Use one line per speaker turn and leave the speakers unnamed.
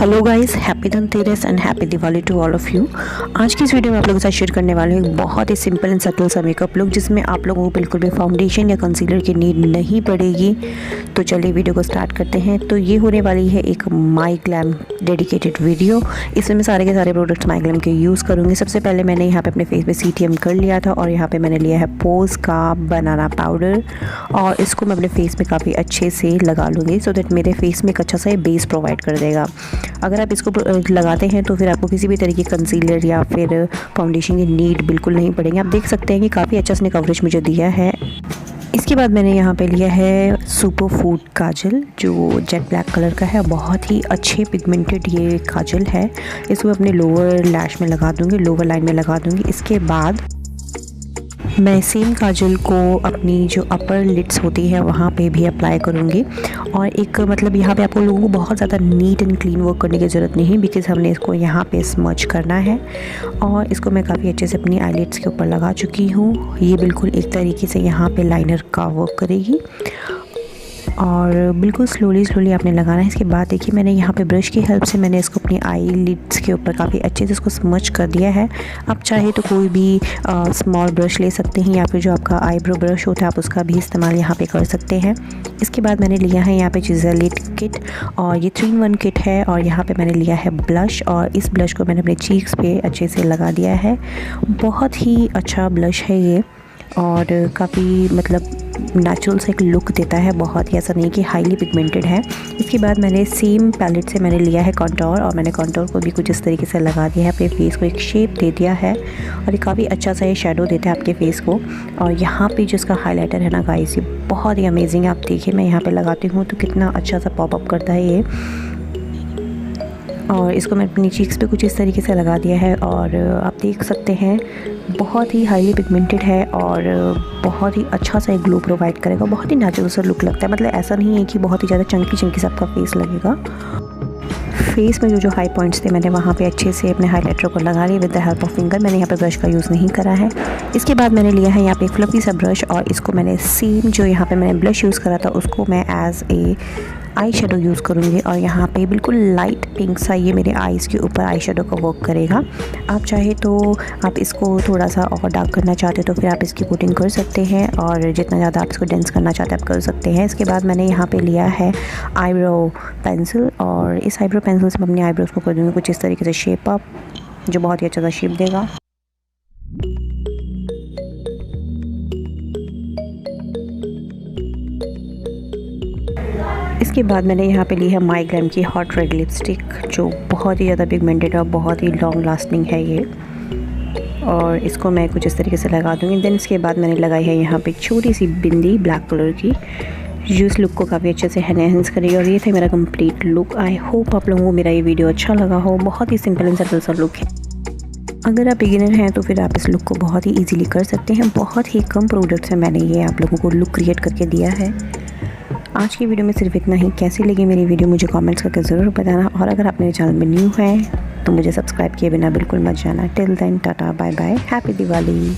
Hello guys, happy Dhanteras and happy Diwali to all of you. आज की इस वीडियो में आप लोगों के साथ शेयर करने वाले हैं एक बहुत ही सिंपल एंड सटल सा मेकअप लुक जिसमें आप लोगों को बिल्कुल भी फाउंडेशन या कंसीलर की नीड नहीं पड़ेगी। तो चलिए वीडियो को स्टार्ट करते हैं। तो ये होने वाली है एक माई ग्लैम डेडिकेटेड वीडियो। इसमें मैं सारे के सारे प्रोडक्ट्स माई ग्लैम के यूज़ करूँगी। सबसे पहले मैंने यहाँ पे अपने फेस पे CTM कर लिया था और यहाँ पे मैंने लिया है पोज का बनाना पाउडर और इसको मैं अपने फेस में काफ़ी अच्छे से लगा लूँगी सो दैट मेरे फेस में एक अच्छा सा बेस प्रोवाइड कर देगा। अगर आप इसको लगाते हैं तो फिर आपको किसी भी तरीके की कंसीलर या फिर फाउंडेशन की नीड बिल्कुल नहीं पड़ेगी। आप देख सकते हैं कि काफ़ी अच्छा इसने कवरेज मुझे दिया है। इसके बाद मैंने यहाँ पे लिया है सुपरफूड काजल जो जेट ब्लैक कलर का है। बहुत ही अच्छे पिगमेंटेड ये काजल है। इसको अपने लोअर लैश में लगा दूँगी, लोअर लाइन में लगा दूँगी। इसके बाद मैं सेम काजल को अपनी जो अपर लिड्स होती है वहाँ पे भी अप्लाई करूँगी। और एक मतलब यहाँ पे आपको लोगों को बहुत ज़्यादा नीट एंड क्लीन वर्क करने की ज़रूरत नहीं, बिकॉज़ हमने इसको यहाँ पे स्मच करना है। और इसको मैं काफ़ी अच्छे से अपनी आईलिड्स के ऊपर लगा चुकी हूँ। ये बिल्कुल एक तरीके से यहाँ पे लाइनर का वर्क करेगी और बिल्कुल स्लोली आपने लगाना है। इसके बाद देखिए मैंने यहाँ पे ब्रश की हेल्प से मैंने इसको अपनी आई लिड्स के ऊपर काफ़ी अच्छे से इसको स्मच कर दिया है। आप चाहे तो कोई भी स्मॉल ब्रश ले सकते हैं या फिर जो आपका आईब्रो ब्रश होता है आप उसका भी इस्तेमाल यहाँ पे कर सकते हैं। इसके बाद मैंने लिया है यहाँ पे चिज़ल किट और ये 3-in-1 किट है। और यहाँ पे मैंने लिया है ब्लश और इस ब्लश को मैंने अपने चीक्स पे अच्छे से लगा दिया है। बहुत ही अच्छा ब्लश है ये और काफ़ी मतलब नेचुरल से एक लुक देता है, बहुत ही ऐसा नहीं कि हाईली पिगमेंटेड है। इसके बाद मैंने सेम पैलेट से मैंने लिया है कॉन्टोर और मैंने कॉन्टोर को भी कुछ इस तरीके से लगा दिया है, अपने फेस को एक शेप दे दिया है और ये काफ़ी अच्छा सा ये शेडो देता है आपके फेस को। और यहाँ पे जो इसका हाइलाइटर है ना गाइस, ये बहुत ही अमेजिंग है। आप देखिए मैं यहाँ पर लगाती हूँ तो कितना अच्छा सा पॉपअप करता है ये। और इसको मैं अपनी चीक्स पे कुछ इस तरीके से लगा दिया है और आप देख सकते हैं बहुत ही हाईली पिगमेंटेड है और बहुत ही अच्छा सा एक ग्लो प्रोवाइड करेगा। बहुत ही नेचुरल सा लुक लगता है, मतलब ऐसा नहीं है कि बहुत ही ज़्यादा चंकी सा आपका फेस लगेगा। फेस में जो हाई पॉइंट्स थे मैंने वहाँ पे अच्छे से अपने हाइलाइटर को लगा लिया with the help of finger. मैंने यहाँ पे ब्रश का यूज़ नहीं करा है। इसके बाद मैंने लिया है यहाँ पे एक फ्लफी सा ब्रश और इसको मैंने सेम जो यहाँ पे मैंने ब्लश यूज़ करा था उसको मैं as a eye shadow use करूँगी। और यहाँ पे बिल्कुल लाइट पिंक सा ये मेरे आईज़ के ऊपर आई शेडो का वर्क करेगा। आप चाहे तो आप इसको थोड़ा सा और डार्क करना चाहते हो तो फिर आप इसकी कोटिंग कर सकते हैं और जितना ज़्यादा आप इसको डेंस करना चाहते हैं आप कर सकते हैं। इसके बाद मैंने यहाँ पे लिया है आईब्रो पेंसिल और इस आईब्रो पेंसिल से मैं अपनी आईब्रोज़ को कर दूँगी कुछ इस तरीके से शेप अप, जो बहुत ही अच्छा सा शेप देगा। इसके बाद मैंने यहाँ पे ली है माई ग्लैम की हॉट रेड लिपस्टिक जो बहुत ही ज़्यादा पिगमेंटेड और बहुत ही लॉन्ग लास्टिंग है ये। और इसको मैं कुछ इस तरीके से लगा दूँगी। देन इसके बाद मैंने लगाई है यहाँ पे छोटी सी बिंदी ब्लैक कलर की जो इस लुक को काफ़ी अच्छे से एनहेंस करेगी। और ये था मेरा कंप्लीट लुक। आई होप आप लोगों को मेरा ये वीडियो अच्छा लगा हो। बहुत ही सिंपल एंड सटल सा लुक है। अगर आप बिगिनर हैं तो फिर आप इस लुक को बहुत ही ईजिली कर सकते हैं। बहुत ही कम प्रोडक्ट्स में मैंने ये आप लोगों को लुक क्रिएट करके दिया है। आज की वीडियो में सिर्फ इतना ही। कैसी लगी मेरी वीडियो मुझे कमेंट्स करके ज़रूर बताना। और अगर आप मेरे चैनल में न्यू हैं तो मुझे सब्सक्राइब किए बिना बिल्कुल मत जाना। Till then tata bye bye, happy Diwali.